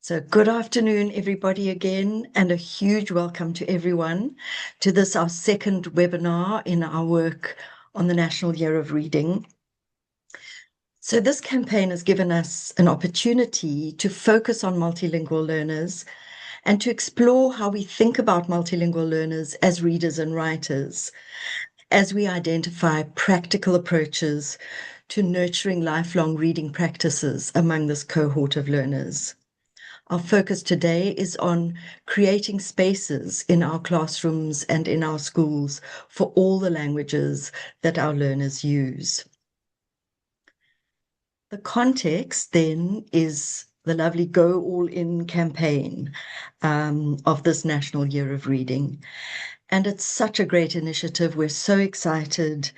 So good afternoon, everybody again, and a huge welcome to everyone to this, our second webinar in our work on the National Year of Reading. So this campaign has given us an opportunity to focus on multilingual learners and to explore how we think about multilingual learners as readers and writers, as we identify practical approaches to nurturing lifelong reading practices among this cohort of learners. Our focus today is on creating spaces in our classrooms and in our schools for all the languages that our learners use. The context then is the lovely Go All In campaign of this National Year of Reading. And it's such a great initiative. We're so excited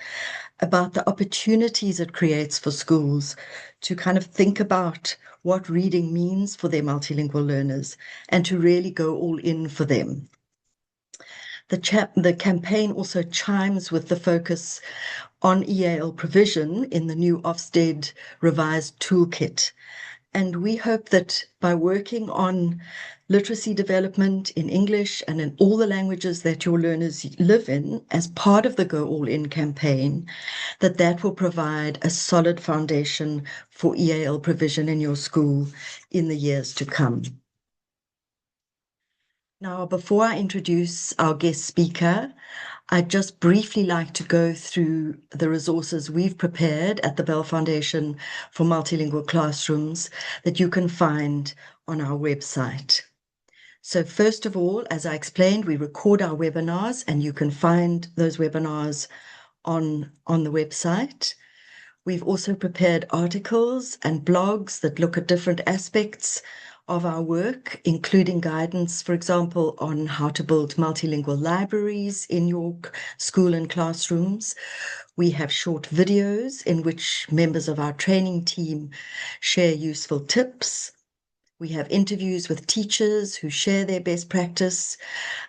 about the opportunities it creates for schools to kind of think about what reading means for their multilingual learners and to really go all in for them. The campaign also chimes with the focus on EAL provision in the new Ofsted revised toolkit. And we hope that by working on literacy development in English and in all the languages that your learners live in as part of the Go All In campaign, that will provide a solid foundation for EAL provision in your school in the years to come. Now, before I introduce our guest speaker, I'd just briefly like to go through the resources we've prepared at the Bell Foundation for Multilingual Classrooms that you can find on our website. So first of all, as I explained, we record our webinars and you can find those webinars on the website. We've also prepared articles and blogs that look at different aspects of our work, including guidance, for example, on how to build multilingual libraries in your school and classrooms. We have short videos in which members of our training team share useful tips. We have interviews with teachers who share their best practice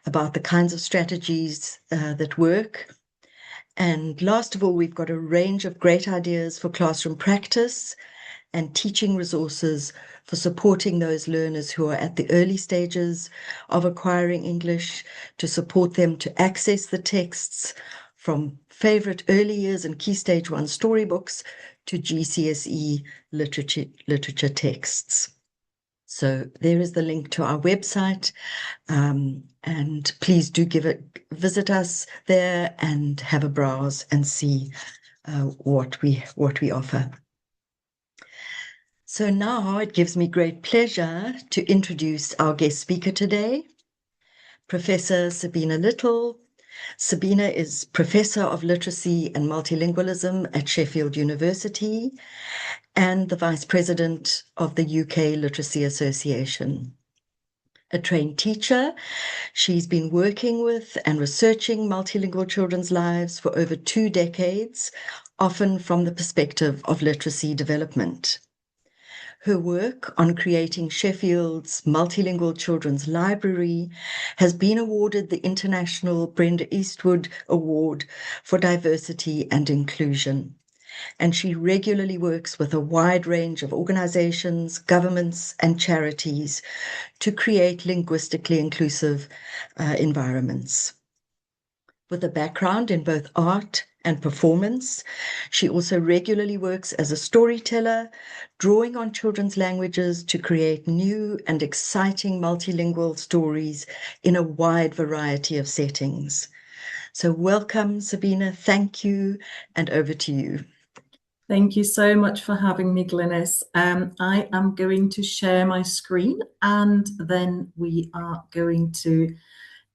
about the kinds of strategies that work. And last of all, we've got a range of great ideas for classroom practice and teaching resources for supporting those learners who are at the early stages of acquiring English, to support them to access the texts from favorite early years and Key Stage 1 storybooks to GCSE literature texts. So there is the link to our website, and please do visit us there and have a browse and see what we offer. So now it gives me great pleasure to introduce our guest speaker today, Professor Sabine Little. Sabine is Professor of Literacy and Multilingualism at Sheffield University and the Vice President of the UK Literacy Association. A trained teacher, she's been working with and researching multilingual children's lives for over 2 decades, often from the perspective of literacy development. Her work on creating Sheffield's Multilingual Children's Library has been awarded the International Brenda Eastwood Award for Diversity and Inclusion. And she regularly works with a wide range of organizations, governments, and charities to create linguistically inclusive environments. With a background in both art and performance, she also regularly works as a storyteller, drawing on children's languages to create new and exciting multilingual stories in a wide variety of settings. So welcome, Sabine. Thank you, and over to you. Thank you so much for having me, Glynis. I am going to share my screen and then we are going to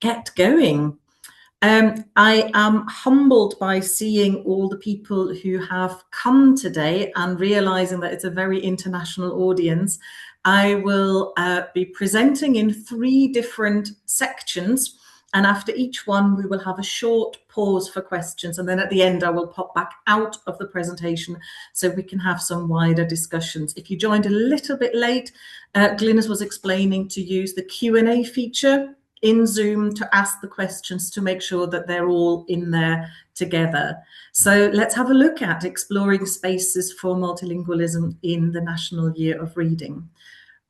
get going. I am humbled by seeing all the people who have come today and realizing that it's a very international audience. I will be presenting in 3 different sections, and after each one we will have a short pause for questions, and then at the end I will pop back out of the presentation so we can have some wider discussions. If you joined a little bit late, Glynis was explaining to use the Q&A feature in Zoom to ask the questions to make sure that they're all in there together. So let's have a look at exploring spaces for multilingualism in the National Year of Reading.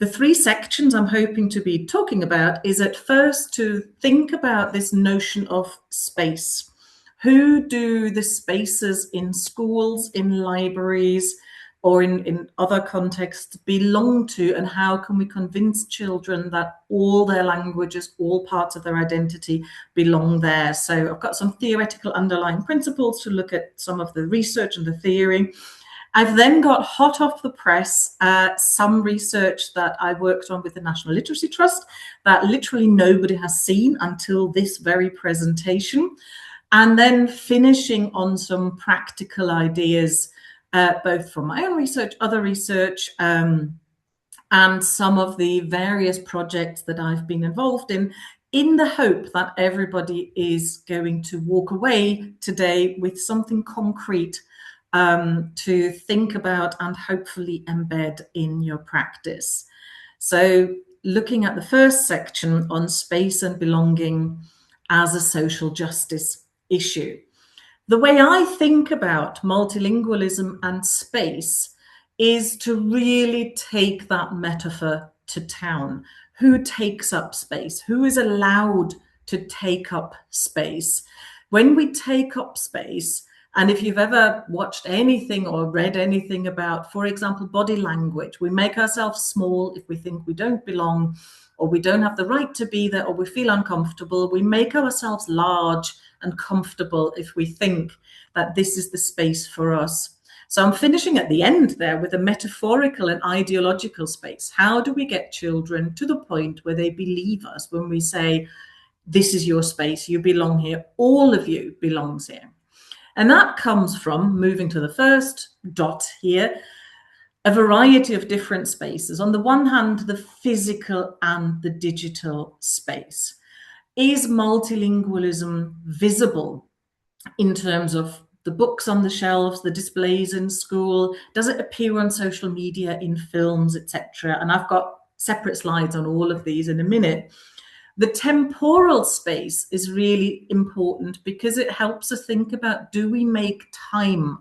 The three sections I'm hoping to be talking about is at first to think about this notion of space. Who do the spaces in schools, in libraries, or in other contexts belong to, and how can we convince children that all their languages, all parts of their identity belong there? So I've got some theoretical underlying principles to look at some of the research and the theory. I've then got hot off the press some research that I worked on with the National Literacy Trust that literally nobody has seen until this very presentation. And then finishing on some practical ideas, both from my own research, other research, and some of the various projects that I've been involved in the hope that everybody is going to walk away today with something concrete to think about and hopefully embed in your practice. So looking at the first section on space and belonging as a social justice issue. The way I think about multilingualism and space is to really take that metaphor to town. Who takes up space? Who is allowed to take up space? When we take up space, and if you've ever watched anything or read anything about, for example, body language, we make ourselves small if we think we don't belong, or we don't have the right to be there, or we feel uncomfortable. We make ourselves large and comfortable if we think that this is the space for us. So I'm finishing at the end there with a metaphorical and ideological space. How do we get children to the point where they believe us when we say, this is your space, you belong here, all of you belongs here? And that comes from, moving to the first dot here, a variety of different spaces. On the one hand, the physical and the digital space. Is multilingualism visible in terms of the books on the shelves, the displays in school? Does it appear on social media, in films, etc.? And I've got separate slides on all of these in a minute. The temporal space is really important because it helps us think about, do we make time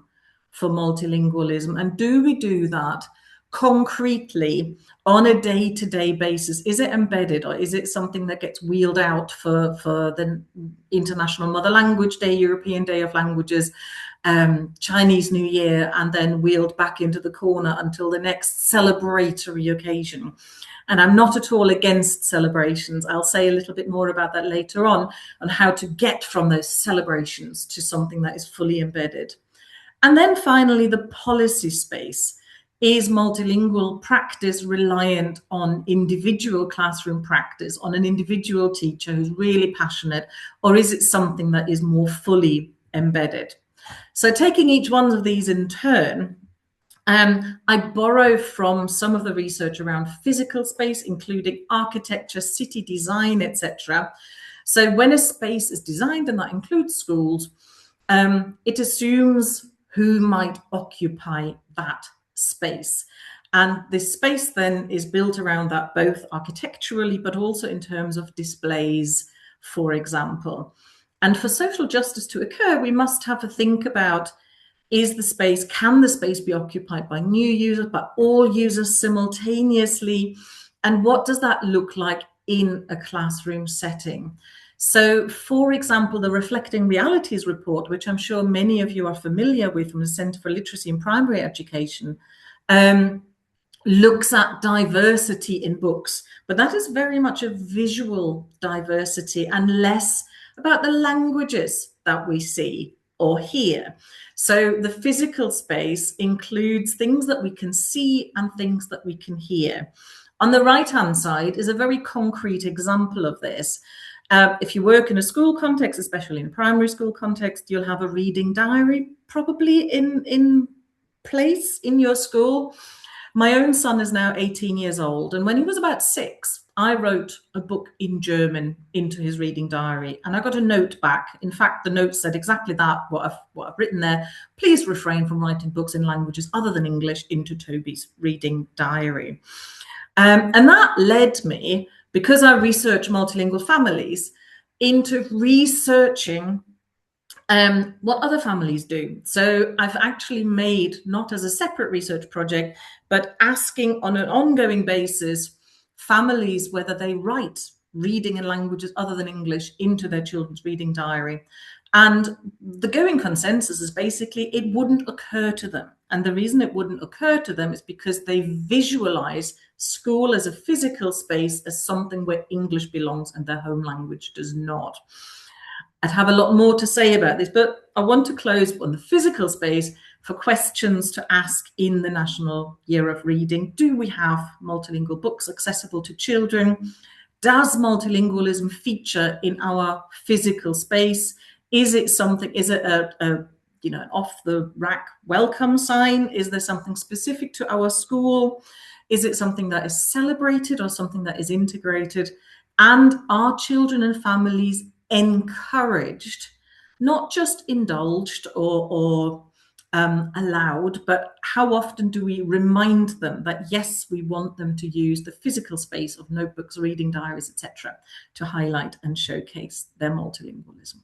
for multilingualism? And do we do that concretely on a day-to-day basis? Is it embedded, or is it something that gets wheeled out for the International Mother Language Day, European Day of Languages, Chinese New Year, and then wheeled back into the corner until the next celebratory occasion? And I'm not at all against celebrations. I'll say a little bit more about that later on how to get from those celebrations to something that is fully embedded. And then finally, the policy space. Is multilingual practice reliant on individual classroom practice, on an individual teacher who's really passionate, or is it something that is more fully embedded? So taking each one of these in turn, I borrow from some of the research around physical space, including architecture, city design, etc. So when a space is designed, and that includes schools, it assumes who might occupy that space. And this space then is built around that, both architecturally, but also in terms of displays, for example. And for social justice to occur, we must have a think about, can the space be occupied by new users, by all users simultaneously? And what does that look like in a classroom setting? So, for example, the Reflecting Realities report, which I'm sure many of you are familiar with from the Centre for Literacy in Primary Education, looks at diversity in books, but that is very much a visual diversity and less about the languages that we see or hear. So the physical space includes things that we can see and things that we can hear. On the right-hand side is a very concrete example of this. If you work in a school context, especially in a primary school context, you'll have a reading diary probably in place in your school. My own son is now 18 years old, and when he was about 6, I wrote a book in German into his reading diary, and I got a note back. In fact, the note said exactly that, what I've written there. Please refrain from writing books in languages other than English into Toby's reading diary. And that led me, because I research multilingual families, into researching What other families do. So I've actually made, not as a separate research project, but asking on an ongoing basis families whether they write reading in languages other than English into their children's reading diary. And the going consensus is basically it wouldn't occur to them. And the reason it wouldn't occur to them is because they visualize school as a physical space as something where English belongs and their home language does not. I'd have a lot more to say about this, but I want to close on the physical space for questions to ask in the National Year of Reading. Do we have multilingual books accessible to children? Does multilingualism feature in our physical space? Is it something, is it an off the rack welcome sign? Is there something specific to our school? Is it something that is celebrated or something that is integrated? And are children and families encouraged, not just indulged or allowed, but how often do we remind them that yes, we want them to use the physical space of notebooks, reading diaries, etc., to highlight and showcase their multilingualism?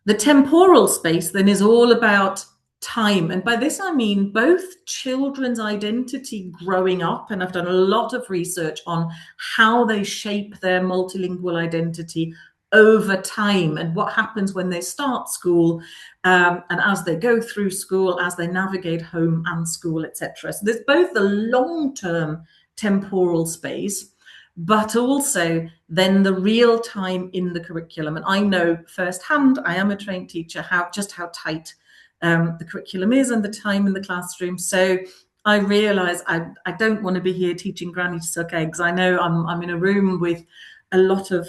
The temporal space then is all about time. And by this, I mean both children's identity growing up, and I've done a lot of research on how they shape their multilingual identity over time and what happens when they start school and as they go through school, as they navigate home and school, etc. So there's both the long-term temporal space, but also then the real time in the curriculum. And I know firsthand, I am a trained teacher, how tight the curriculum is and the time in the classroom. So I realize I don't want to be here teaching granny to suck eggs. I know I'm in a room with a lot of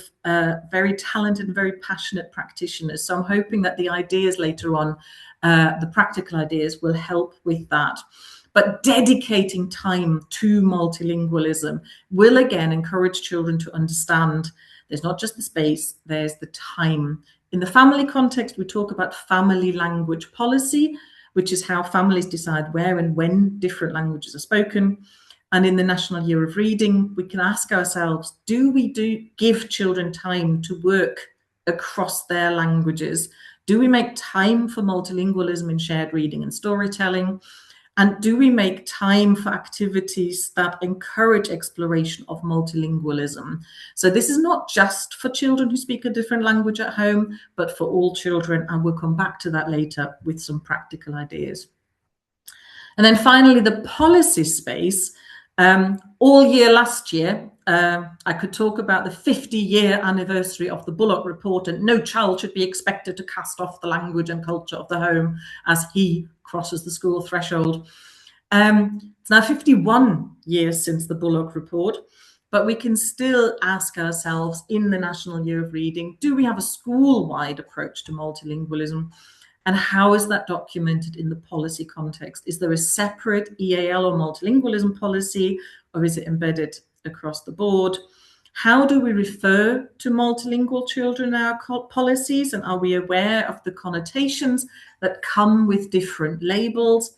very talented and very passionate practitioners. So I'm hoping that the ideas later on, the practical ideas, will help with that. But dedicating time to multilingualism will again encourage children to understand there's not just the space, there's the time. In the family context, we talk about family language policy, which is how families decide where and when different languages are spoken. And in the National Year of Reading, we can ask ourselves, do we give children time to work across their languages? Do we make time for multilingualism in shared reading and storytelling? And do we make time for activities that encourage exploration of multilingualism? So this is not just for children who speak a different language at home, but for all children. And we'll come back to that later with some practical ideas. And then finally, the policy space. All year last year, I could talk about the 50-year anniversary of the Bullock Report, and no child should be expected to cast off the language and culture of the home as he crosses the school threshold. It's now 51 years since the Bullock Report, but we can still ask ourselves in the National Year of Reading, do we have a school-wide approach to multilingualism? And how is that documented in the policy context? Is there a separate EAL or multilingualism policy, or is it embedded across the board? How do we refer to multilingual children in our policies? And are we aware of the connotations that come with different labels?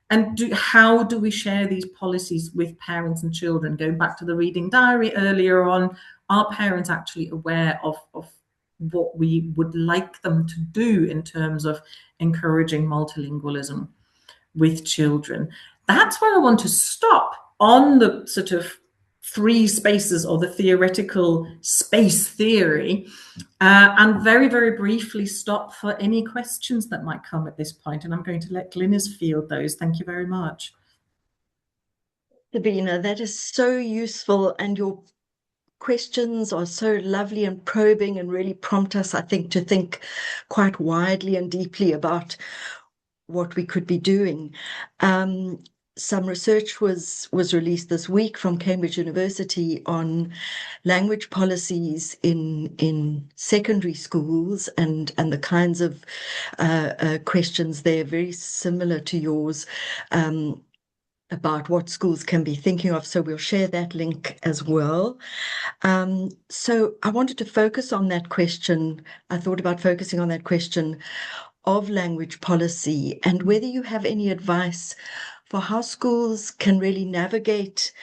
And how do we share these policies with parents and children? Going back to the reading diary earlier on, are parents actually aware of what we would like them to do in terms of encouraging multilingualism with children? That's where I want to stop on the sort of three spaces or the theoretical space theory, and very, very briefly stop for any questions that might come at this point. And I'm going to let Glynis field those. Thank you very much. Sabina, that is so useful, and your questions are so lovely and probing and really prompt us, I think, to think quite widely and deeply about what we could be doing. Some research was released this week from Cambridge University on language policies in secondary schools and the kinds of questions there, very similar to yours, about what schools can be thinking of. So we'll share that link as well. So I wanted to focus on that question. I thought about focusing on that question of language policy and whether you have any advice for how schools can really navigate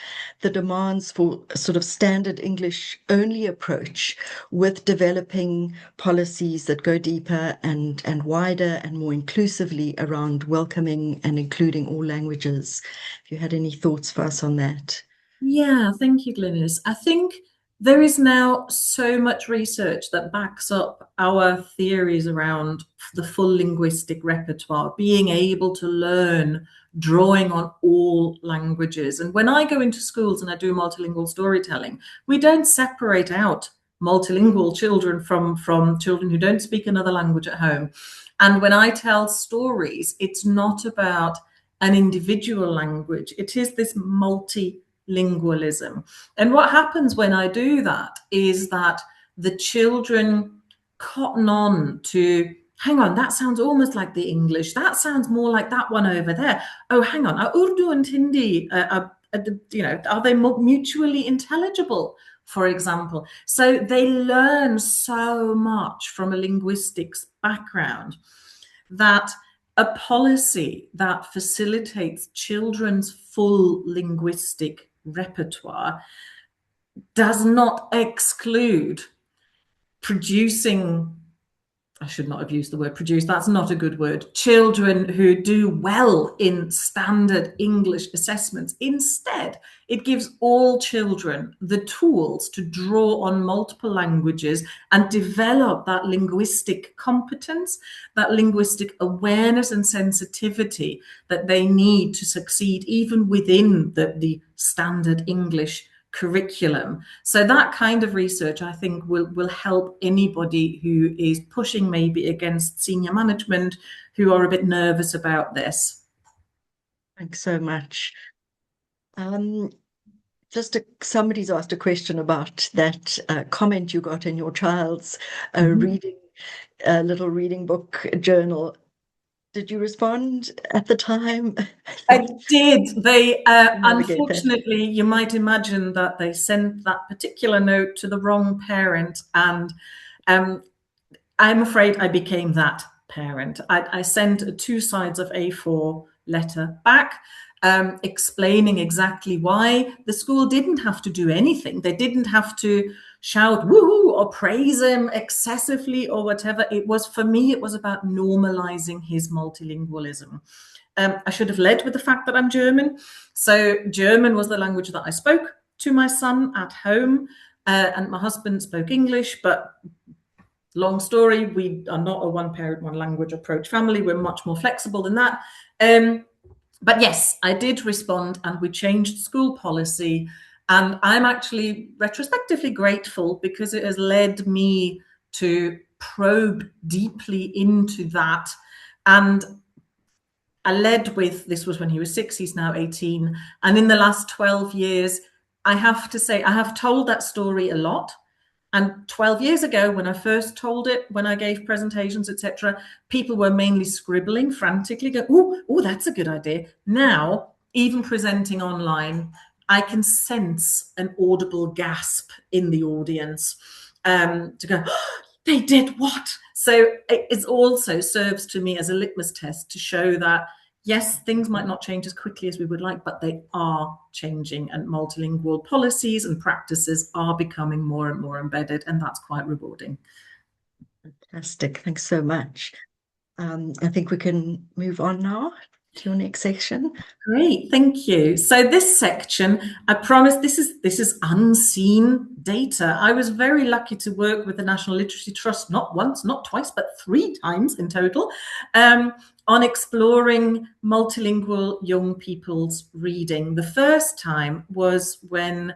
the demands for a sort of standard English only approach with developing policies that go deeper and wider and more inclusively around welcoming and including all languages. If you had any thoughts for us on that. Yeah, thank you, Glynis. I think there is now so much research that backs up our theories around the full linguistic repertoire, being able to learn, drawing on all languages. And when I go into schools and I do multilingual storytelling, we don't separate out multilingual children from children who don't speak another language at home. And when I tell stories, it's not about an individual language, it is this multilingualism. And what happens when I do that is that the children cotton on to, hang on, that sounds almost like the English. That sounds more like that one over there. Oh, hang on, are Urdu and Hindi, are they mutually intelligible, for example? So they learn so much from a linguistics background that a policy that facilitates children's full linguistic repertoire does not exclude producing, I should not have used the word produce, that's not a good word, children who do well in standard English assessments. Instead, it gives all children the tools to draw on multiple languages and develop that linguistic competence, that linguistic awareness and sensitivity that they need to succeed even within the standard English curriculum. So that kind of research, I think, will help anybody who is pushing maybe against senior management who are a bit nervous about Thanks so much. Somebody's asked a question about that comment you got in your child's this. little reading book journal. Did you respond at the time? I did. They, Navigate that. unfortunately, you might imagine that they sent that particular note to the wrong parent. And um, I'm afraid I became that parent. I sent 2 sides of A4 letter back, explaining exactly why the school didn't have to do anything. They didn't have to shout woohoo or praise him excessively or whatever. It was, for me, it was about normalizing his multilingualism. I should have led with the fact that I'm German. So German was the language that I spoke to my son at home, and my husband spoke English. But long story, we are not a one parent, one language approach family. We're much more flexible than that. But yes, I did respond, and we changed school policy. And I'm actually retrospectively grateful because it has led me to probe deeply into that. And I led with, this was when he was 6, he's now 18. And in the last 12 years, I have to say, I have told that story a lot. And 12 years ago, when I first told it, when I gave presentations, etc., people were mainly scribbling frantically, going, oh, that's a good idea. Now, even presenting online, I can sense an audible gasp in the audience to go, oh, they did what? So it also serves to me as a litmus test to show that, yes, things might not change as quickly as we would like, but they are changing, and multilingual policies and practices are becoming more and more embedded, and that's quite rewarding. Fantastic. Thanks so much. I think we can move on now to your next section. Great, thank you. So this section, I promise this is unseen data. I was very lucky to work with the National Literacy Trust, not once, not twice, but 3 times in total, on exploring multilingual young people's reading. The first time was when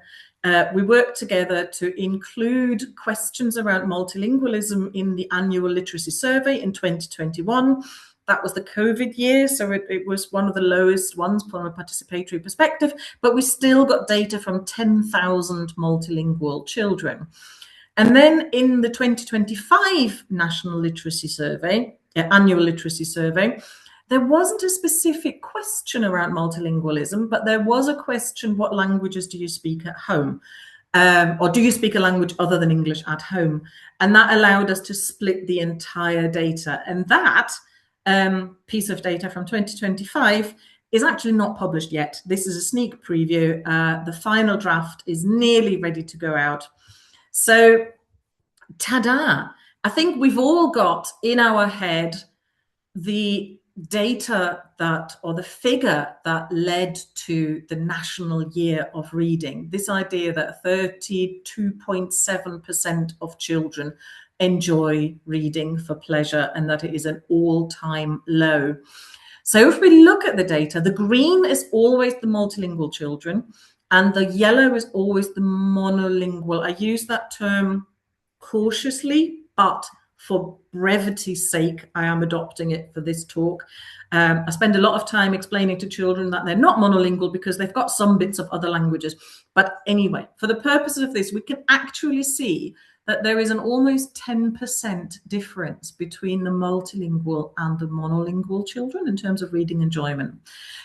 we worked together to include questions around multilingualism in the annual literacy survey in 2021. That was the COVID year, so it was one of the lowest ones from a participatory perspective, but we still got data from 10,000 multilingual children. And then in the 2025 National Literacy Survey, Annual Literacy Survey, there wasn't a specific question around multilingualism, but there was a question, what languages do you speak at home? Or do you speak a language other than English at home? And that allowed us to split the entire data. And that piece of data from 2025 is actually not published yet. This is a sneak preview. The final draft is nearly ready to go out. So, ta-da! I think we've all got in our head the data that, or the figure that led to the National Year of Reading. This idea that 32.7% of children enjoy reading for pleasure and that it is an all-time low. So if we look at the data, the green is always the multilingual children and the yellow is always the monolingual. I use that term cautiously, but for brevity's sake, I am adopting it for this talk. I spend a lot of time explaining to children that they're not monolingual because they've got some bits of other languages. But anyway, for the purposes of this, we can actually see that there is an almost 10% difference between the multilingual and the monolingual children in terms of reading enjoyment.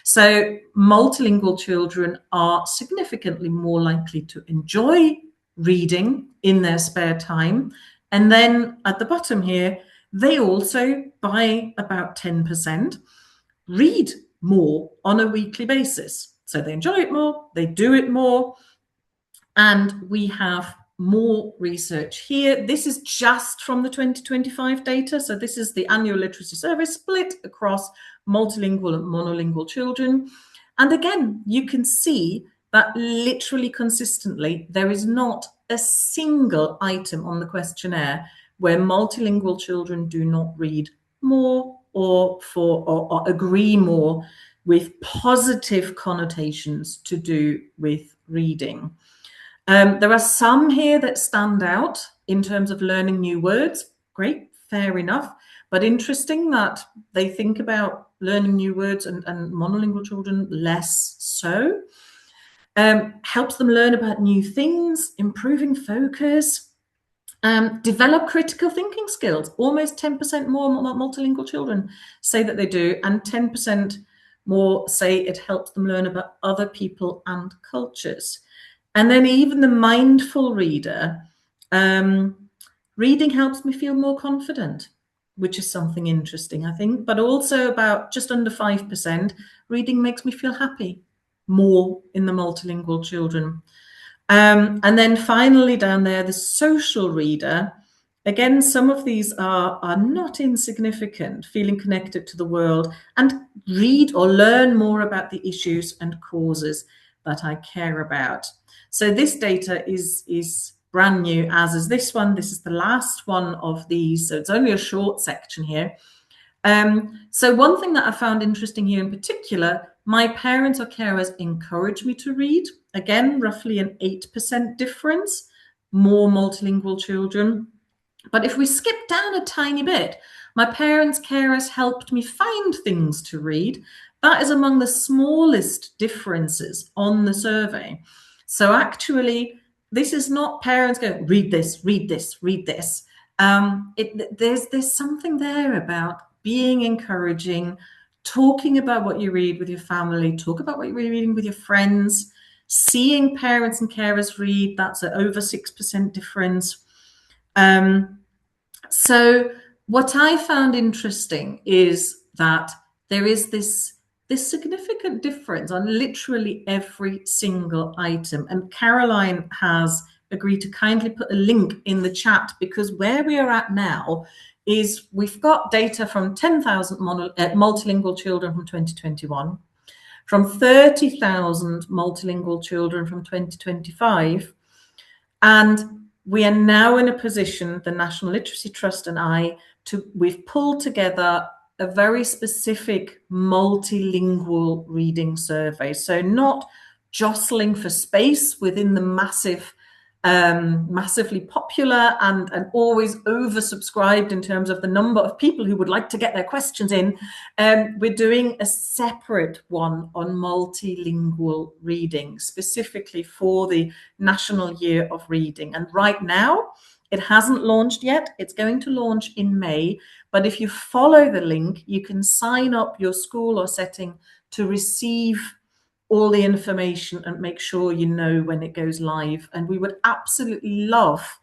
So multilingual children are significantly more likely to enjoy reading in their spare time. And then at the bottom here, they also, by about 10%, read more on a weekly basis. So they enjoy it more, they do it more, and we have more research here. This is just from the 2025 data. So this is the annual literacy survey split across multilingual and monolingual children. And again, you can see that literally consistently, there is not a single item on the questionnaire where multilingual children do not read more or agree more with positive connotations to do with reading. There are some here that stand out in terms of learning new words. Great, fair enough. But interesting that they think about learning new words and monolingual children less so. Helps them learn about new things, improving focus, develop critical thinking skills. Almost 10% more multilingual children say that they do, and 10% more say it helps them learn about other people and cultures. And then even the mindful reader, reading helps me feel more confident, which is something interesting, I think. But also about just under 5%, reading makes me feel happy, more in the multilingual children. And then finally down there, the social reader. Again, some of these are not insignificant, feeling connected to the world and read or learn more about the issues and causes that I care about. So this data is brand new, as is this one. This is the last one of these, so it's only a short section here. So one thing that I found interesting here in particular, my parents or carers encourage me to read. Again, roughly an 8% difference, more multilingual children. But if we skip down a tiny bit, my parents' carers helped me find things to read. That is among the smallest differences on the survey. So actually, this is not parents going, read this, read this, read this. There's something there about being encouraging, talking about what you read with your family, talk about what you're reading with your friends, seeing parents and carers read, that's an over 6% difference. So what I found interesting is that there is this significant difference on literally every single item. And Caroline has agreed to kindly put a link in the chat, because where we are at now is we've got data from 10,000 multilingual children from 2021, from 30,000 multilingual children from 2025, and we are now in a position, the National Literacy Trust and I, we've pulled together a very specific multilingual reading survey. So not jostling for space within the massively popular and always oversubscribed in terms of the number of people who would like to get their questions in. We're doing a separate one on multilingual reading, specifically for the National Year of Reading. And right now, it hasn't launched yet. It's going to launch in May. But if you follow the link, you can sign up your school or setting to receive all the information and make sure you know when it goes live. And we would absolutely love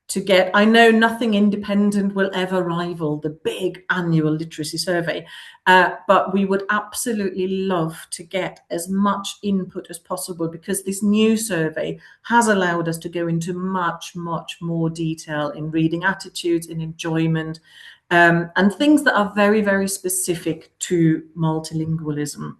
to get, I know nothing independent will ever rival the big annual literacy survey, but we would absolutely love to get as much input as possible, because this new survey has allowed us to go into much, much more detail in reading attitudes, in enjoyment, and things that are very, very specific to multilingualism.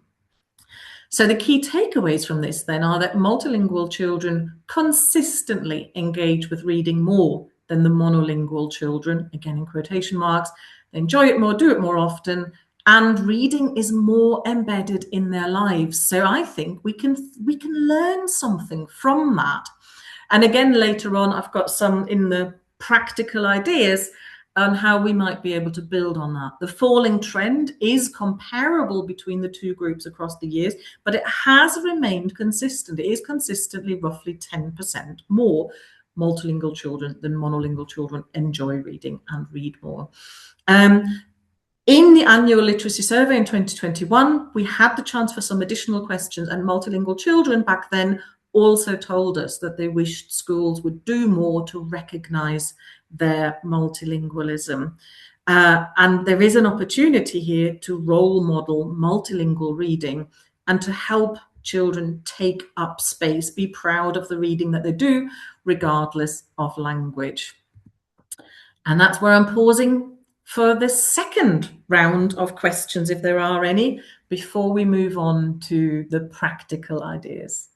So the key takeaways from this then are that multilingual children consistently engage with reading more than the monolingual children, again in quotation marks. They enjoy it more, do it more often, and reading is more embedded in their lives. So I think we can learn something from that. And again, later on, I've got some in the practical ideas on how we might be able to build on that. The falling trend is comparable between the two groups across the years, but it has remained consistent. It is consistently roughly 10% more multilingual children than monolingual children enjoy reading and read more. In the annual literacy survey in 2021, we had the chance for some additional questions, and multilingual children back then also told us that they wished schools would do more to recognise their multilingualism. And there is an opportunity here to role model multilingual reading and to help children take up space, be proud of the reading that they do, regardless of language. And that's where I'm pausing for the second round of questions, if there are any, before we move on to the practical ideas.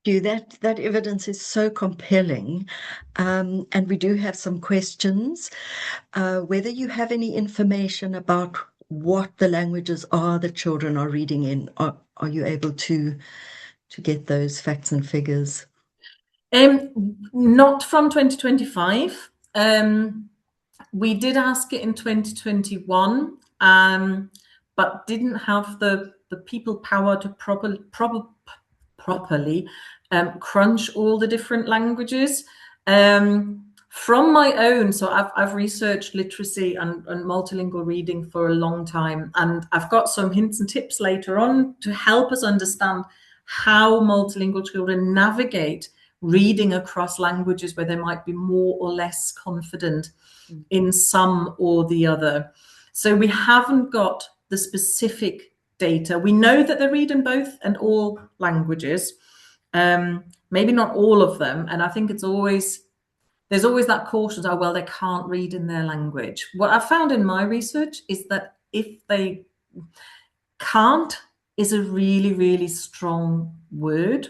That evidence is so compelling, and we do have some questions. Whether you have any information about what the languages are that children are reading in, are you able to get those facts and figures? Not from 2025. We did ask it in 2021, but didn't have the people power to properly crunch all the different languages. From my own, so I've researched literacy and multilingual reading for a long time, and I've got some hints and tips later on to help us understand how multilingual children navigate reading across languages where they might be more or less confident in some or the other. So we haven't got the specific data. We know that they read in both and all languages, maybe not all of them. And I think there's always that caution, oh, well, they can't read in their language. What I found in my research is that if they can't is a really, really strong word.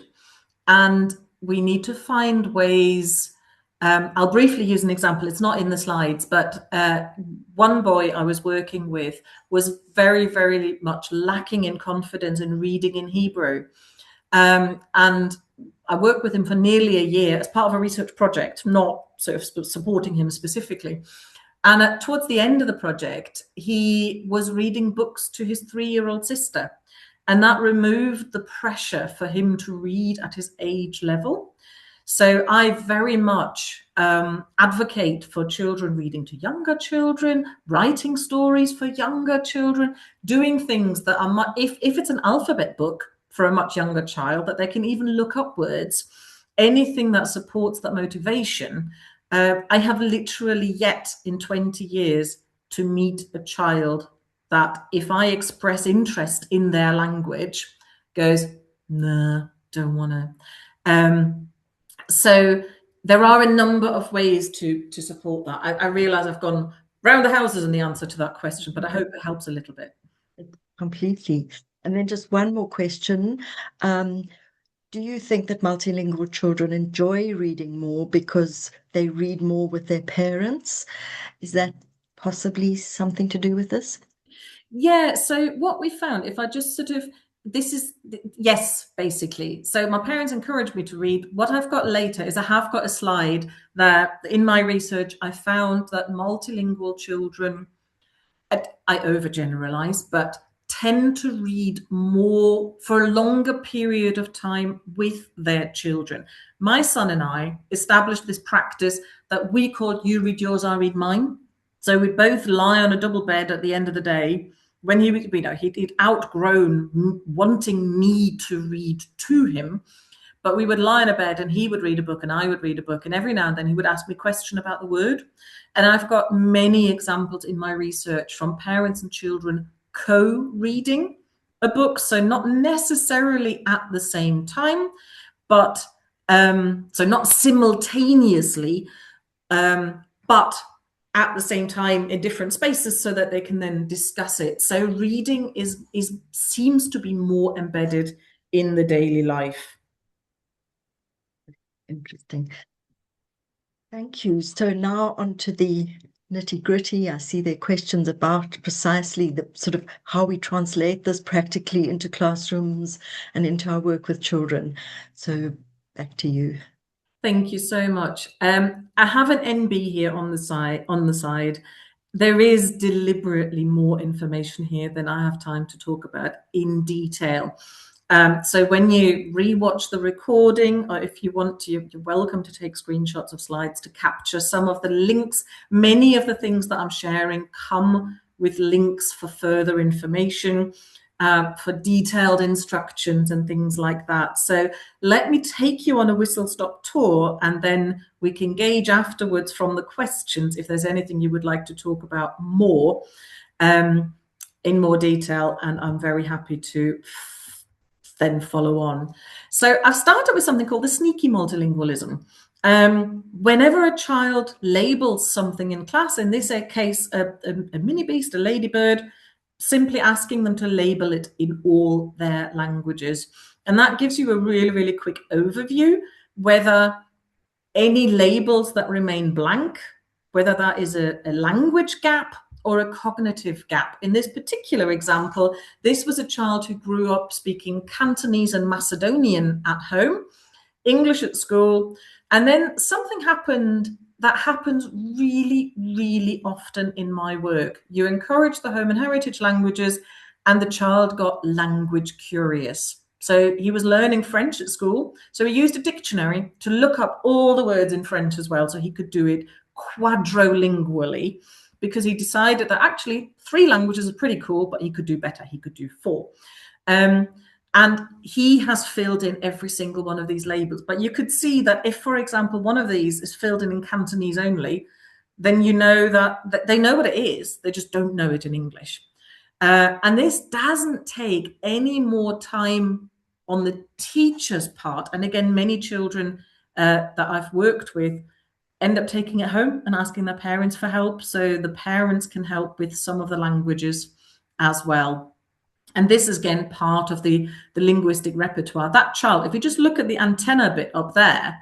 And we need to find ways. I'll briefly use an example. It's not in the slides, but one boy I was working with was very, very much lacking in confidence in reading in Hebrew. And I worked with him for nearly a year as part of a research project, not sort of supporting him specifically. And towards the end of the project, he was reading books to his 3-year-old sister. And that removed the pressure for him to read at his age level. So I very much advocate for children reading to younger children, writing stories for younger children, doing things that are, if it's an alphabet book for a much younger child, that they can even look up words, anything that supports that motivation. I have literally yet in 20 years to meet a child that if I express interest in their language, goes, nah, don't want to. So there are a number of ways to support that. I realize I've gone round the houses in the answer to that question, but I hope it helps a little bit. Completely. And then just one more question. Do you think that multilingual children enjoy reading more because they read more with their parents? Is that possibly something to do with this? Yeah, so what we found, if I just sort of, yes, basically. So my parents encouraged me to read. What I've got later is I have got a slide that in my research, I found that multilingual children, I overgeneralize, but tend to read more for a longer period of time with their children. My son and I established this practice that we called you read yours, I read mine. So we'd both lie on a double bed at the end of the day. When he'd outgrown wanting me to read to him, But we would lie in a bed and he would read a book and I would read a book. And every now and then he would ask me a question about the word. And I've got many examples in my research from parents and children co-reading a book. So not necessarily at the same time, but so not simultaneously, but at the same time in different spaces so that they can then discuss it. So reading seems to be more embedded in the daily life. Interesting. Thank you. So now on to the nitty-gritty. I see there are questions about precisely the sort of how we translate this practically into classrooms and into our work with children. So back to you. Thank you so much. I have an NB here on the side. There is deliberately more information here than I have time to talk about in detail. So when you rewatch the recording, or if you want to, you're welcome to take screenshots of slides to capture some of the links. Many of the things that I'm sharing come with links for further information, for detailed instructions and things like that. So let me take you on a whistle-stop tour, and then we can gauge afterwards from the questions if there's anything you would like to talk about more in more detail, and I'm very happy to then follow on. So I've started with something called the sneaky multilingualism. Whenever a child labels something in class, in this case, a mini beast, a ladybird, simply asking them to label it in all their languages. And that gives you a really, really quick overview, whether any labels that remain blank, whether that is a language gap or a cognitive gap. In this particular example, this was a child who grew up speaking Cantonese and Macedonian at home, English at school, and then something happened that happens really, really often in my work. You encourage the home and heritage languages, and the child got language curious. So he was learning French at school, so he used a dictionary to look up all the words in French as well, so he could do it quadrilingually, because he decided that actually 3 languages are pretty cool, but he could do better. He could do 4. And he has filled in every single one of these labels. But you could see that if, for example, one of these is filled in Cantonese only, then you know that they know what it is. They just don't know it in English. And this doesn't take any more time on the teacher's part. And again, many children that I've worked with end up taking it home and asking their parents for help, so the parents can help with some of the languages as well. And this is, again, part of the linguistic repertoire. That child, if you just look at the antenna bit up there,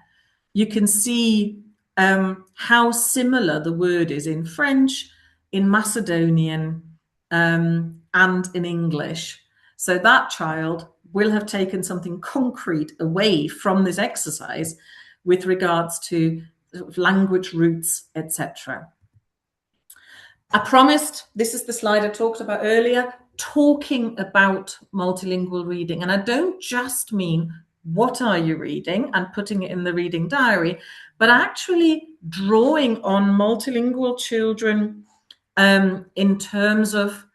you can see how similar the word is in French, in Macedonian, and in English. So that child will have taken something concrete away from this exercise with regards to language roots, etc. I promised, this is the slide I talked about earlier, talking about multilingual reading. And I don't just mean what are you reading and putting it in the reading diary, but actually drawing on multilingual children in terms of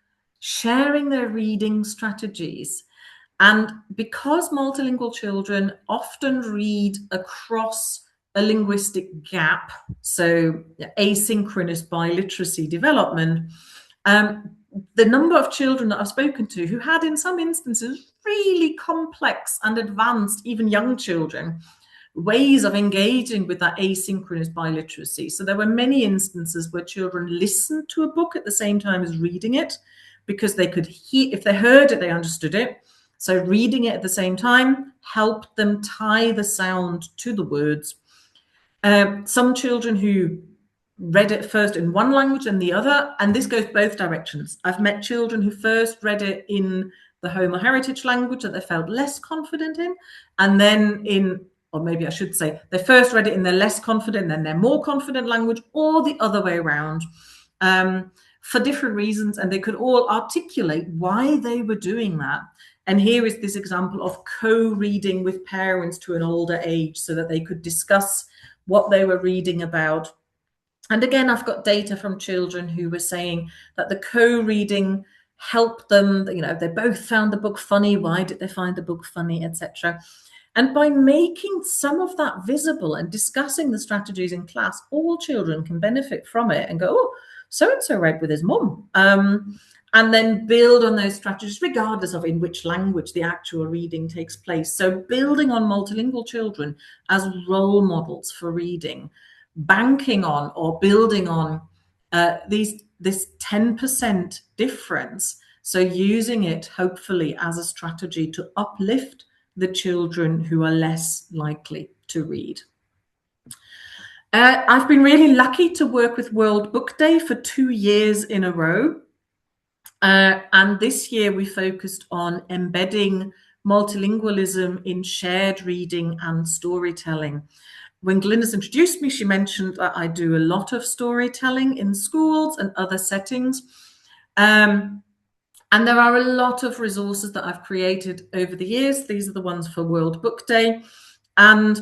sharing their reading strategies. And because multilingual children often read across a linguistic gap, so asynchronous biliteracy development, the number of children that I've spoken to who had, in some instances, really complex and advanced, even young children, ways of engaging with that asynchronous biliteracy. So there were many instances where children listened to a book at the same time as reading it, because they could hear, if they heard it, they understood it. So reading it at the same time helped them tie the sound to the words. Some children who read it first in one language and the other, and this goes both directions. I've met children who first read it in the home or heritage language that they felt less confident in, and then in, or maybe I should say, they first read it in their less confident, then their more confident language, or the other way around, for different reasons, and they could all articulate why they were doing that. And here is this example of co-reading with parents to an older age so that they could discuss what they were reading about. And again, I've got data from children who were saying that the co-reading helped them, you know, they both found the book funny. Why did they find the book funny, etc. And by making some of that visible and discussing the strategies in class, all children can benefit from it and go, oh, so-and-so read with his mum. And then build on those strategies, regardless of in which language the actual reading takes place. So building on multilingual children as role models for reading, banking on or building on this 10% difference. So using it hopefully as a strategy to uplift the children who are less likely to read. I've been really lucky to work with World Book Day for 2 years in a row. And this year we focused on embedding multilingualism in shared reading and storytelling. When Glynis introduced me, she mentioned that I do a lot of storytelling in schools and other settings. And there are a lot of resources that I've created over the years. These are the ones for World Book Day. And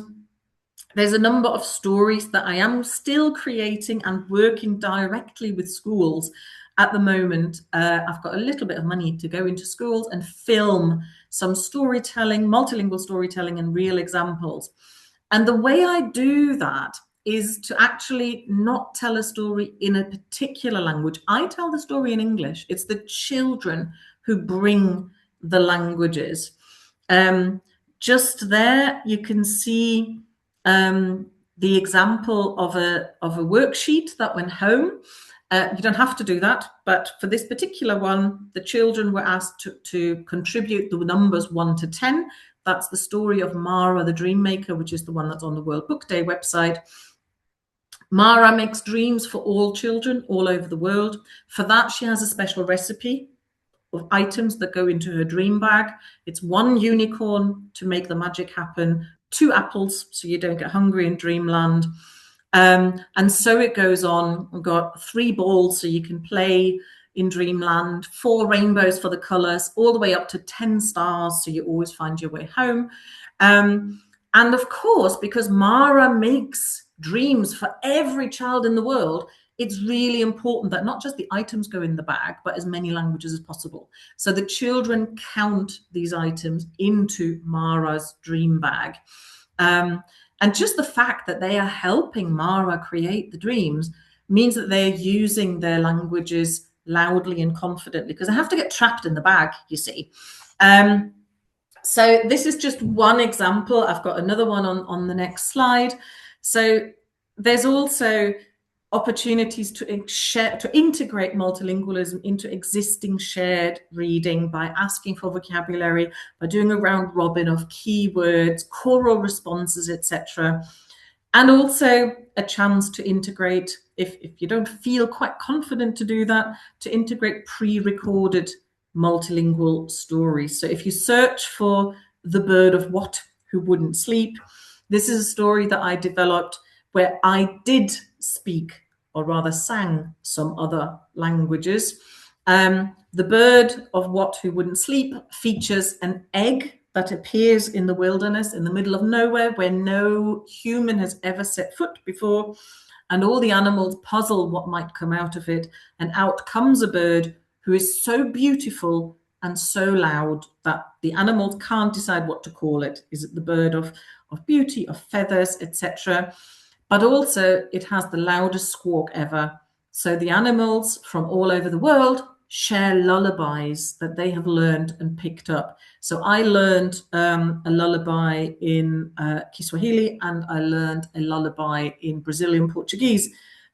there's a number of stories that I am still creating and working directly with schools at the moment. I've got a little bit of money to go into schools and film some storytelling, multilingual storytelling and real examples. And the way I do that is to actually not tell a story in a particular language. I tell the story in English. It's the children who bring the languages. Just there, you can see the example of a worksheet that went home. You don't have to do that, but for this particular one, the children were asked to contribute the numbers 1 to 10. That's the story of Mara the Dream Maker, which is the one that's on the World Book Day website. Mara makes dreams for all children all over the world. For that, she has a special recipe of items that go into her dream bag. It's 1 unicorn to make the magic happen, 2 apples so you don't get hungry in dreamland. And so it goes on. We've got 3 balls so you can play in dreamland, 4 rainbows for the colors, all the way up to 10 stars so you always find your way home. And of course, because Mara makes dreams for every child in the world, it's really important that not just the items go in the bag, but as many languages as possible. So the children count these items into Mara's dream bag. And just the fact that they are helping Mara create the dreams means that they're using their languages loudly and confidently, because they have to get trapped in the bag, you see. So this is just one example. I've got another one on the next slide. So there's also opportunities to integrate multilingualism into existing shared reading by asking for vocabulary, by doing a round robin of keywords, choral responses, etc. And also a chance to integrate, if you don't feel quite confident to do that, to integrate pre-recorded multilingual stories. So if you search for The Bird of What Who Wouldn't Sleep, this is a story that I developed where I did speak, or rather sang, some other languages. The Bird of What Who Wouldn't Sleep features an egg that appears in the wilderness in the middle of nowhere where no human has ever set foot before. And all the animals puzzle what might come out of it. And out comes a bird who is so beautiful and so loud that the animals can't decide what to call it. Is it the bird of beauty, of feathers, etc.? But also it has the loudest squawk ever. So the animals from all over the world share lullabies that they have learned and picked up. So I learned a lullaby in Kiswahili, and I learned a lullaby in Brazilian Portuguese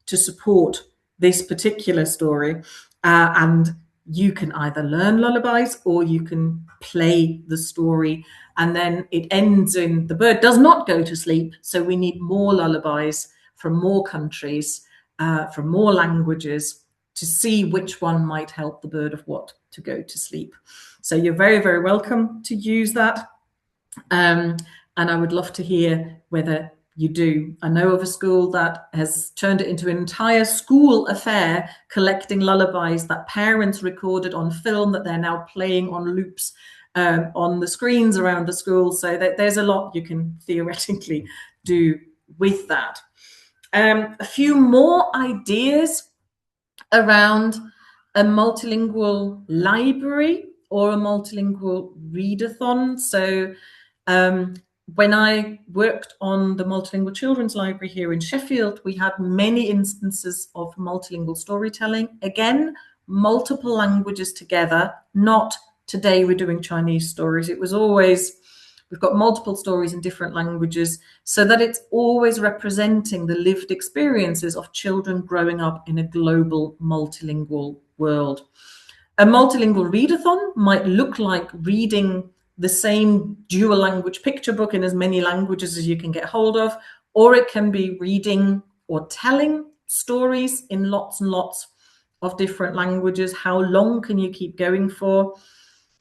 to support this particular story. And you can either learn lullabies or you can play the story. And then it ends in the bird does not go to sleep. So we need more lullabies from more countries, from more languages, to see which one might help the bird of what to go to sleep. So you're very, very welcome to use that. And I would love to hear whether you do. I know of a school that has turned it into an entire school affair, collecting lullabies that parents recorded on film that they're now playing on loops on the screens around the school. So there's a lot you can theoretically do with that. A few more ideas around a multilingual library or a multilingual readathon. So when I worked on the multilingual children's library here in Sheffield, we had many instances of multilingual storytelling. Again, multiple languages together, not today we're doing Chinese stories. It was always, we've got multiple stories in different languages so that it's always representing the lived experiences of children growing up in a global multilingual world. A multilingual readathon might look like reading the same dual language picture book in as many languages as you can get hold of, or it can be reading or telling stories in lots and lots of different languages. How long can you keep going for?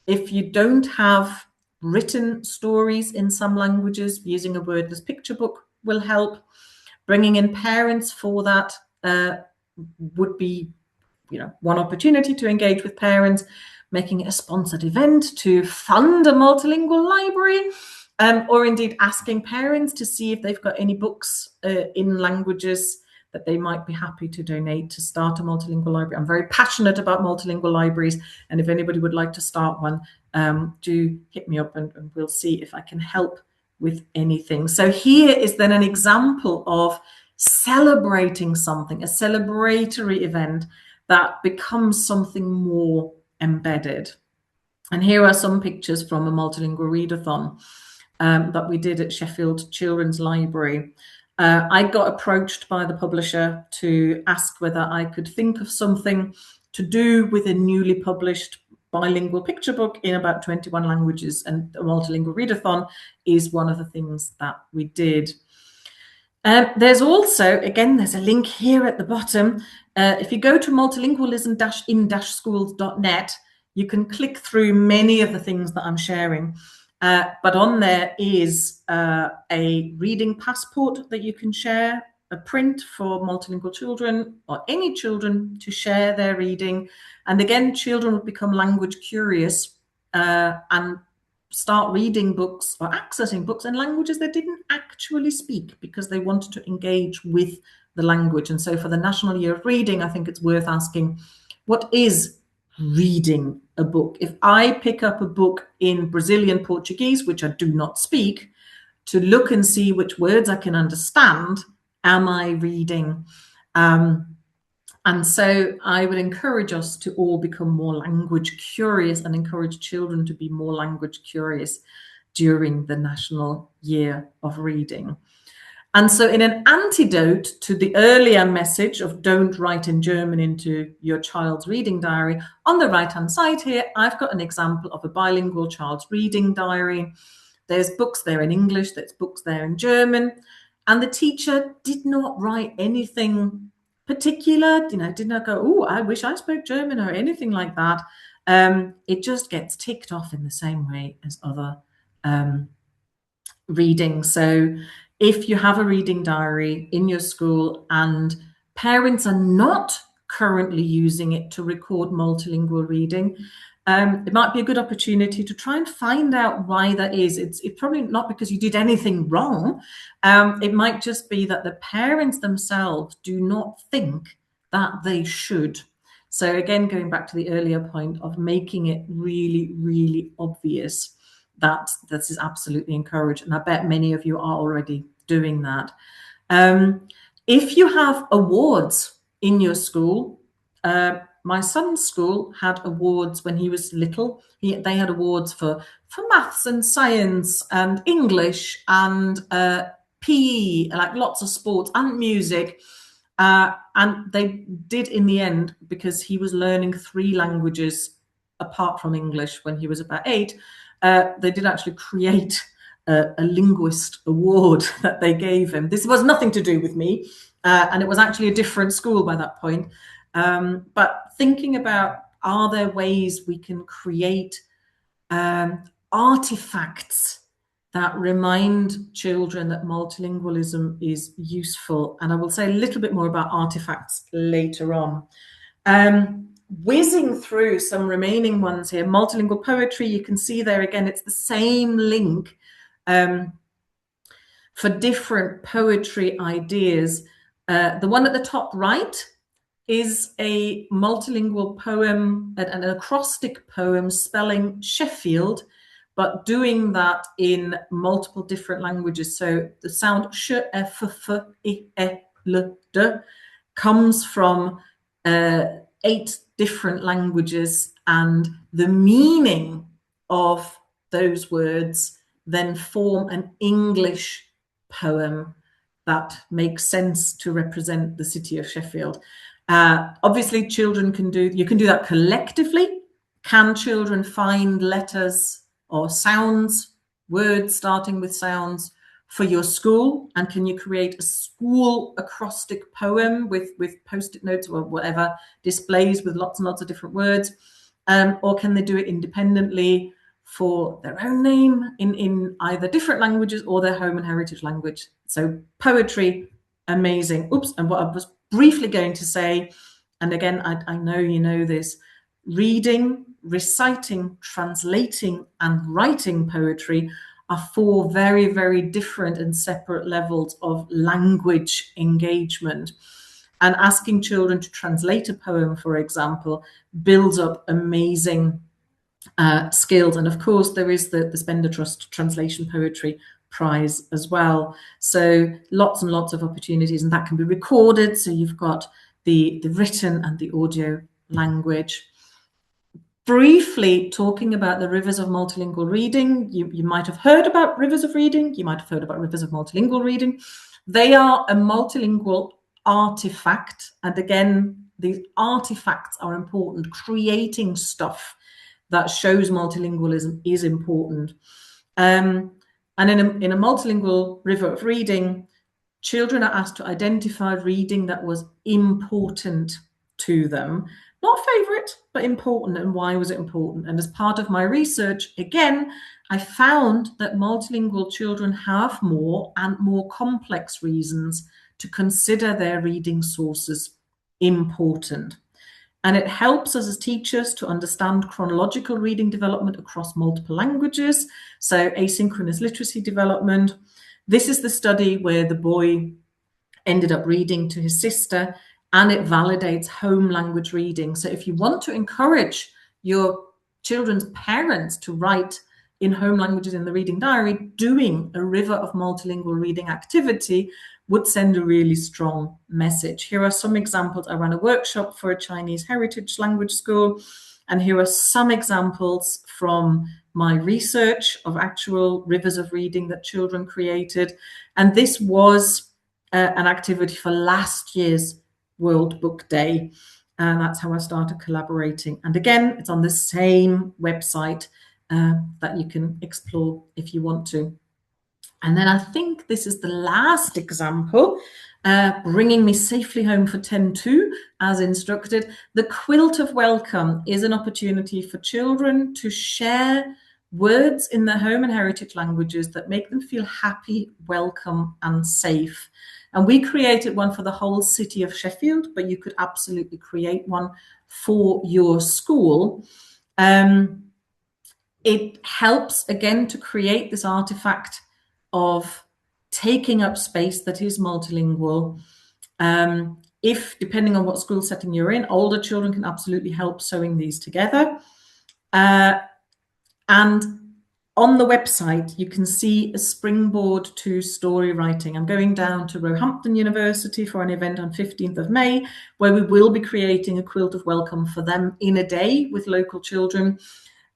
If you don't have written stories in some languages, using a wordless picture book will help. Bringing in parents for that would be, one opportunity to engage with parents, making it a sponsored event to fund a multilingual library, or indeed asking parents to see if they've got any books in languages that they might be happy to donate to start a multilingual library. I'm very passionate about multilingual libraries, and if anybody would like to start one, do hit me up and we'll see if I can help with anything. So here is then an example of celebrating something, a celebratory event that becomes something more embedded. And here are some pictures from a multilingual readathon that we did at Sheffield Children's Library. I got approached by the publisher to ask whether I could think of something to do with a newly published bilingual picture book in about 21 languages, and a multilingual readathon is one of the things that we did. There's also, again, there's a link here at the bottom. If you go to multilingualism-in-schools.net, you can click through many of the things that I'm sharing. But on there is a reading passport that you can share, a print for multilingual children or any children to share their reading. And again, children would become language curious and start reading books or accessing books in languages they didn't actually speak because they wanted to engage with the language. And so for the National Year of Reading, I think it's worth asking, what is reading a book? If I pick up a book in Brazilian Portuguese, which I do not speak, to look and see which words I can understand, am I reading? And so I would encourage us to all become more language curious and encourage children to be more language curious during the National Year of Reading. And so in an antidote to the earlier message of don't write in German into your child's reading diary, on the right-hand side here, I've got an example of a bilingual child's reading diary. There's books there in English, there's books there in German, and the teacher did not write anything particular, did not go, oh, I wish I spoke German or anything like that. It just gets ticked off in the same way as other reading. So if you have a reading diary in your school and parents are not currently using it to record multilingual reading, it might be a good opportunity to try and find out why that is. It's probably not because you did anything wrong. It might just be that the parents themselves do not think that they should. So again, going back to the earlier point of making it really, really obvious that this is absolutely encouraged. And I bet many of you are already doing that. If you have awards in your school, my son's school had awards when he was little. They had awards for maths and science and English and PE, like lots of sports and music. And they did in the end, because he was learning 3 languages apart from English when he was about 8, they did actually create a linguist award that they gave him. This was nothing to do with me, and it was actually a different school by that point. But thinking about, are there ways we can create artifacts that remind children that multilingualism is useful? And I will say a little bit more about artifacts later on. Whizzing through some remaining ones here, multilingual poetry, you can see there again, it's the same link for different poetry ideas. The one at the top right is a multilingual poem, an acrostic poem spelling Sheffield but doing that in multiple different languages. So the sound sh, f, f, I, e, l, d comes from 8 different languages, and the meaning of those words then form an English poem that makes sense to represent the city of Sheffield. Obviously, children you can do that collectively. Can children find letters or sounds, words starting with sounds for your school? And can you create a school acrostic poem with post-it notes or whatever, displays with lots and lots of different words? Or can they do it independently for their own name in either different languages or their home and heritage language? So poetry, amazing. Oops, and what I was briefly going to say, and again, I know you know this, reading, reciting, translating, and writing poetry are 4 very, very different and separate levels of language engagement. And asking children to translate a poem, for example, builds up amazing skills. And of course, there is the Spender Trust Translation Poetry Prize as well. So lots and lots of opportunities, and that can be recorded. So you've got the written and the audio language. Briefly talking about the rivers of multilingual reading, you might have heard about rivers of reading, you might have heard about rivers of multilingual reading. They are a multilingual artifact. And again, these artifacts are important. Creating stuff that shows multilingualism is important. And in a multilingual river of reading, children are asked to identify reading that was important to them. Not favorite, but important. And why was it important? And as part of my research, again, I found that multilingual children have more and more complex reasons to consider their reading sources important. And it helps us as teachers to understand chronological reading development across multiple languages, so asynchronous literacy development. This is the study where the boy ended up reading to his sister, and it validates home language reading. So if you want to encourage your children's parents to write in home languages in the reading diary, doing a river of multilingual reading activity would send a really strong message. Here are some examples. I ran a workshop for a Chinese heritage language school, and here are some examples from my research of actual rivers of reading that children created. And this was an activity for last year's World Book Day. And that's how I started collaborating. And again, it's on the same website that you can explore if you want to. And then I think this is the last example, bringing me safely home for 10-2 as instructed. The quilt of welcome is an opportunity for children to share words in their home and heritage languages that make them feel happy, welcome, and safe. And we created one for the whole city of Sheffield, but you could absolutely create one for your school. It helps, again, to create this artifact of taking up space that is multilingual. If, depending on what school setting you're in, older children can absolutely help sewing these together. And on the website, you can see a springboard to story writing. I'm going down to Roehampton University for an event on 15th of May, where we will be creating a quilt of welcome for them in a day with local children.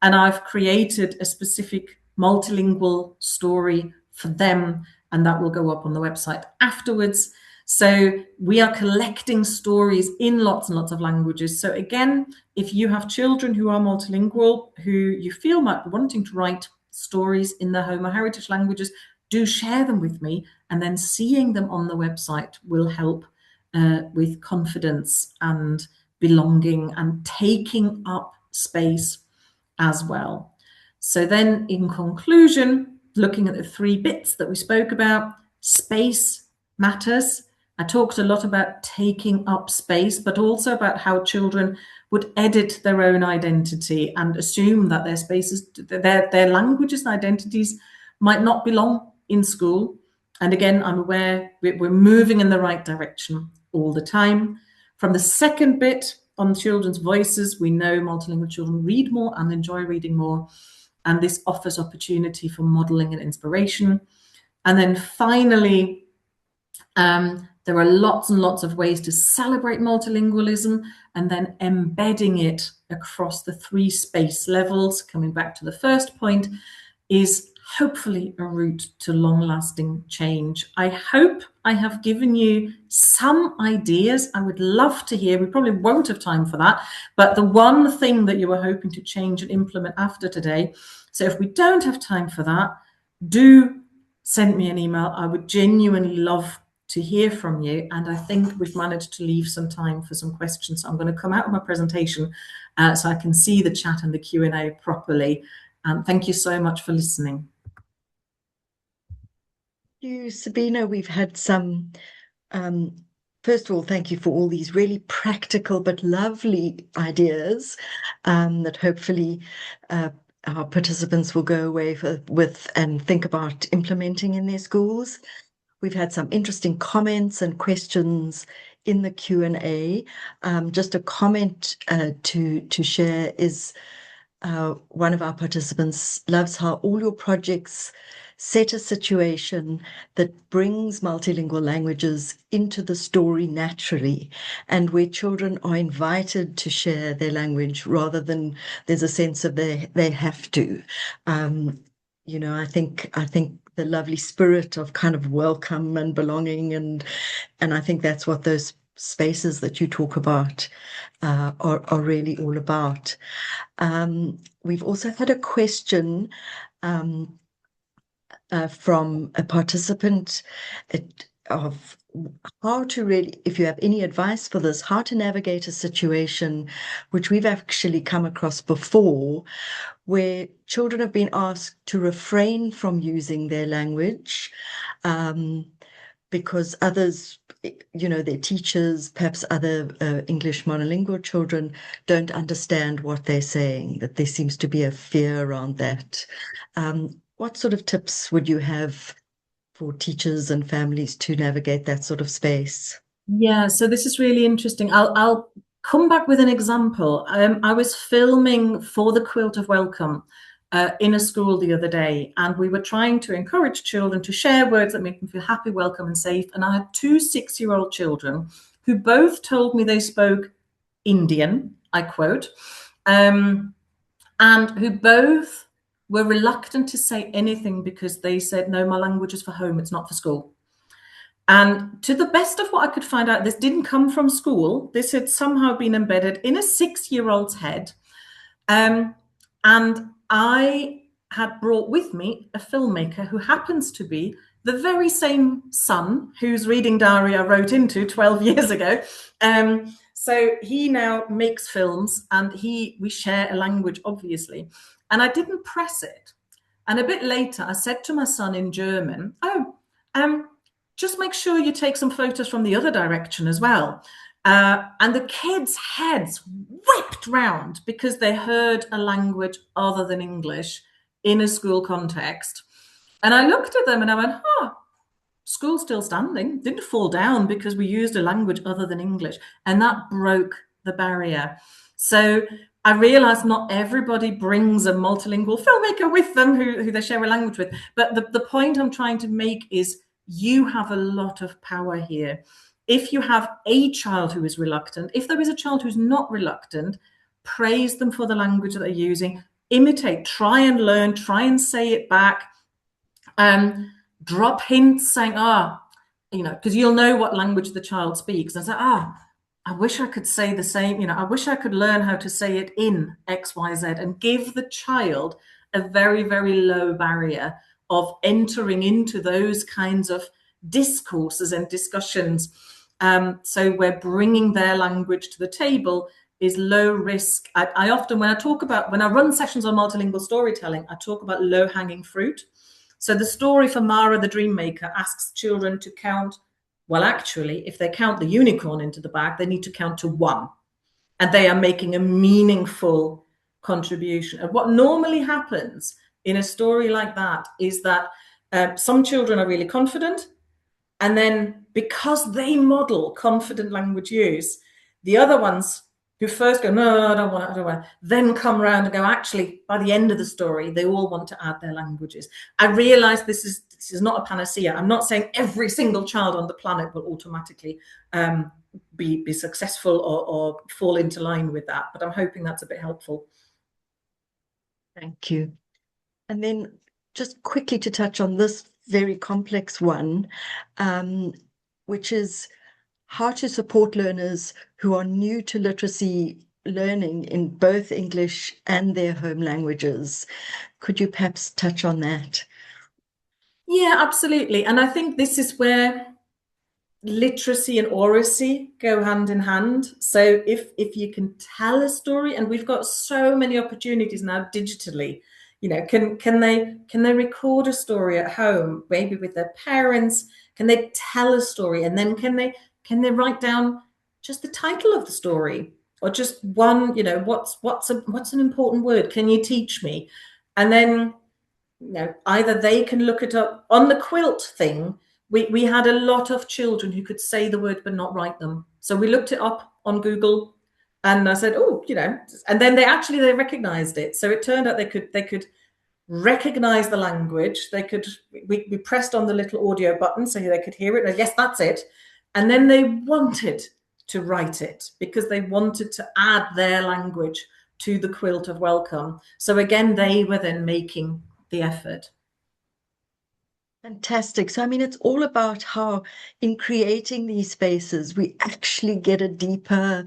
And I've created a specific multilingual story for them, and that will go up on the website afterwards. So we are collecting stories in lots and lots of languages. So again, if you have children who are multilingual, who you feel might be wanting to write stories in their home or heritage languages, do share them with me, and then seeing them on the website will help with confidence and belonging and taking up space as well. So then in conclusion, looking at the 3 bits that we spoke about, space matters. I talked a lot about taking up space, but also about how children would edit their own identity and assume that their spaces, their languages and identities might not belong in school. And again, I'm aware we're moving in the right direction all the time. From the second bit on children's voices, we know multilingual children read more and enjoy reading more. and this offers opportunity for modeling and inspiration. And then finally, there are lots and lots of ways to celebrate multilingualism, and then embedding it across the 3 space levels, coming back to the first point, is hopefully a route to long-lasting change. I hope I have given you some ideas. I would love to hear, we probably won't have time for that, but the one thing that you were hoping to change and implement after today. So if we don't have time for that, do send me an email. I would genuinely love to hear from you. And I think we've managed to leave some time for some questions. So I'm going to come out of my presentation so I can see the chat and the Q&A properly. Thank you so much for listening. Thank you, Sabina. We've had some, first of all, thank you for all these really practical but lovely ideas that hopefully our participants will go away with and think about implementing in their schools. We've had some interesting comments and questions in the Q&A. Just a comment to share is one of our participants loves how all your projects set a situation that brings multilingual languages into the story naturally, and where children are invited to share their language rather than there's a sense of they have to. I think the lovely spirit of kind of welcome and belonging, and I think that's what those spaces that you talk about are really all about. We've also had a question from a participant of how to really, if you have any advice for this, how to navigate a situation which we've actually come across before, where children have been asked to refrain from using their language because others, their teachers, perhaps other English monolingual children, don't understand what they're saying, that there seems to be a fear around that. What sort of tips would you have for teachers and families to navigate that sort of space? Yeah, so this is really interesting. I'll come back with an example. I was filming for the Quilt of Welcome in a school the other day, and we were trying to encourage children to share words that make them feel happy, welcome, and safe. And I had 2 6-year-old children who both told me they spoke Indian, I quote, and who both were reluctant to say anything because they said, no, my language is for home, it's not for school. And to the best of what I could find out, this didn't come from school. This had somehow been embedded in a 6-year-old's head. And I had brought with me a filmmaker who happens to be the very same son whose reading diary I wrote into 12 years ago. So he now makes films, and we share a language, obviously. And I didn't press it. And a bit later, I said to my son in German, just make sure you take some photos from the other direction as well. And the kids' heads whipped round because they heard a language other than English in a school context. And I looked at them and I went, school's still standing, didn't fall down because we used a language other than English. And that broke the barrier. So I realized not everybody brings a multilingual filmmaker with them who they share a language with. But the point I'm trying to make is you have a lot of power here. If you have a child who is reluctant, if there is a child who's not reluctant, praise them for the language that they're using, imitate, try and learn, try and say it back, drop hints saying, because you'll know what language the child speaks, and say, I wish I could say the same, I wish I could learn how to say it in XYZ, and give the child a very, very low barrier of entering into those kinds of discourses and discussions. So we're bringing their language to the table is low risk. I often, when I run sessions on multilingual storytelling, I talk about low hanging fruit. So the story for Mara the Dream Maker asks children to count. Well, actually, if they count the unicorn into the bag, they need to count to 1. And they are making a meaningful contribution. And what normally happens in a story like that is that some children are really confident. And then because they model confident language use, the other ones who first go, no, I don't want it, I don't want it, then come around and go, actually, by the end of the story, they all want to add their languages. I realize this is not a panacea. I'm not saying every single child on the planet will automatically be successful or fall into line with that, but I'm hoping that's a bit helpful. Thank you. And then just quickly to touch on this very complex one, which is how to support learners who are new to literacy learning in both English and their home languages. Could you perhaps touch on that? Yeah, absolutely. And I think this is where literacy and oracy go hand in hand. So if you can tell a story, and we've got so many opportunities now digitally, can they record a story at home, maybe with their parents? Can they tell a story, and then can they write down just the title of the story, or just one, what's an important word? Can you teach me? And then either they can look it up on the quilt thing. We had a lot of children who could say the word but not write them. So we looked it up on Google, and I said, oh, and then they recognized it. So it turned out they could recognize the language. We pressed on the little audio button so they could hear it. And yes, that's it. And then they wanted to write it because they wanted to add their language to the quilt of welcome. So again, they were then making the effort. Fantastic. So, I mean, it's all about how in creating these spaces, we actually get a deeper,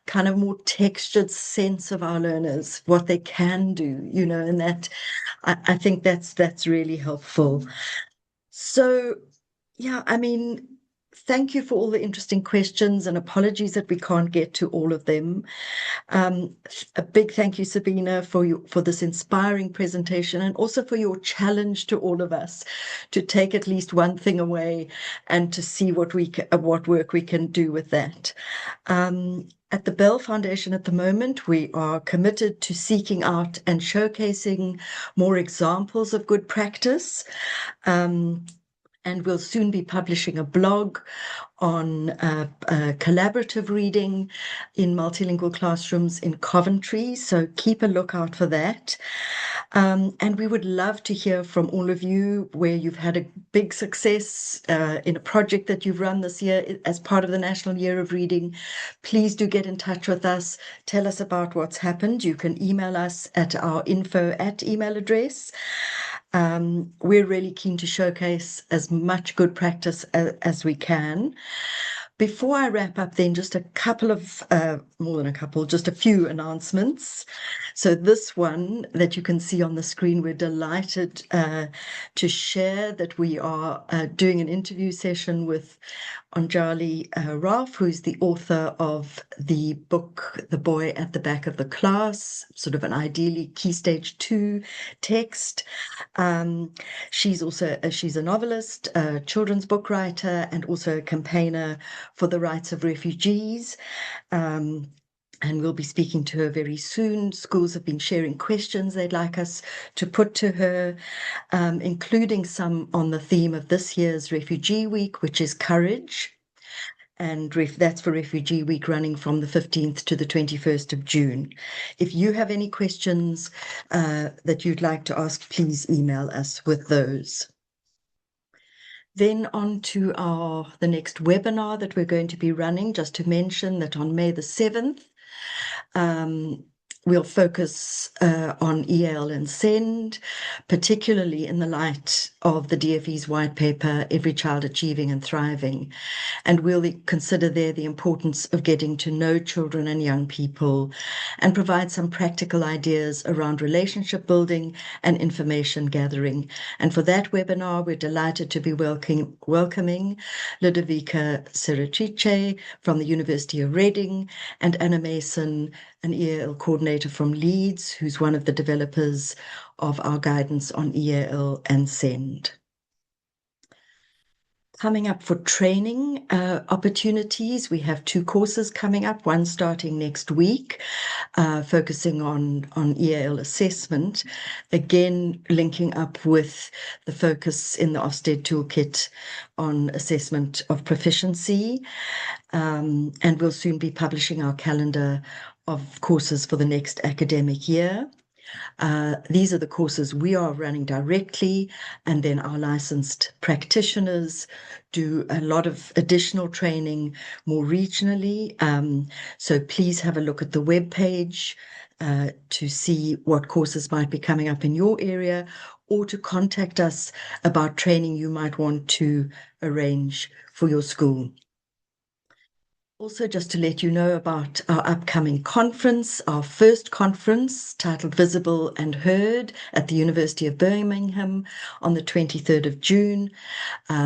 kind of more textured sense of our learners, what they can do, and that I think that's really helpful. So, yeah, I mean, thank you for all the interesting questions, and apologies that we can't get to all of them. A big thank you, Sabina, for this inspiring presentation, and also for your challenge to all of us to take at least one thing away and to see what work we can do with that. At the Bell Foundation at the moment, we are committed to seeking out and showcasing more examples of good practice. And we'll soon be publishing a blog on collaborative reading in multilingual classrooms in Coventry. So keep a lookout for that. And we would love to hear from all of you where you've had a big success in a project that you've run this year as part of the National Year of Reading. Please do get in touch with us. Tell us about what's happened. You can email us at our info@ email address. We're really keen to showcase as much good practice as we can. Before I wrap up, then just a couple of, more than a couple, just a few announcements. So this one that you can see on the screen, we're delighted to share that we are doing an interview session with Anjali Ralph, who's the author of the book, The Boy at the Back of the Class, sort of an ideally Key Stage 2 text. She's a novelist, a children's book writer, and also a campaigner for the rights of refugees. And we'll be speaking to her very soon. Schools have been sharing questions they'd like us to put to her, including some on the theme of this year's Refugee Week, which is courage. And that's for Refugee Week running from the 15th to the 21st of June. If you have any questions that you'd like to ask, please email us with those. Then on to the next webinar that we're going to be running, just to mention that on May the 7th, we'll focus on EAL and SEND, particularly in the light of the DFE's white paper, Every Child Achieving and Thriving. And we'll consider there the importance of getting to know children and young people and provide some practical ideas around relationship building and information gathering. And for that webinar, we're delighted to be welcoming Ludovica Siracice from the University of Reading and Anna Mason, an EAL coordinator from Leeds, who's one of the developers of our guidance on EAL and SEND. Coming up for training opportunities, we have 2 courses coming up, one starting next week, focusing on EAL assessment, again linking up with the focus in the Ofsted toolkit on assessment of proficiency. And we'll soon be publishing our calendar of courses for the next academic year. These are the courses we are running directly, and then our licensed practitioners do a lot of additional training more regionally. So please have a look at the webpage to see what courses might be coming up in your area, or to contact us about training you might want to arrange for your school. Also, just to let you know about our upcoming conference, our first conference titled Visible and Heard at the University of Birmingham on the 23rd of June,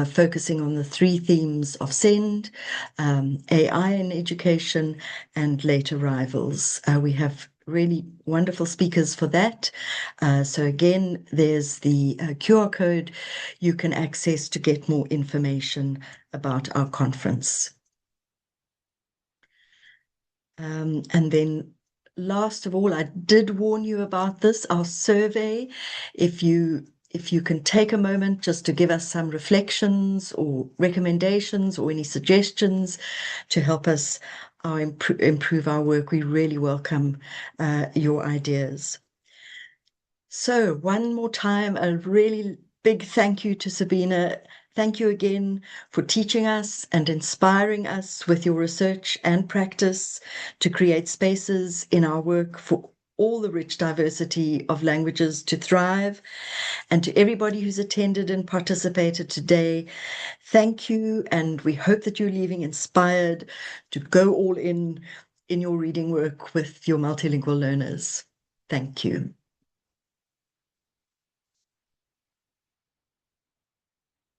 focusing on the three themes of SEND, AI in education, and late arrivals. We have really wonderful speakers for that. So again, there's the QR code you can access to get more information about our conference. And then last of all, I did warn you about this, our survey. If you can take a moment just to give us some reflections or recommendations or any suggestions to help us improve our work, we really welcome your ideas. So one more time, a really big thank you to Sabine. Thank you again for teaching us and inspiring us with your research and practice to create spaces in our work for all the rich diversity of languages to thrive. And to everybody who's attended and participated today, thank you. And we hope that you're leaving inspired to go all in your reading work with your multilingual learners. Thank you.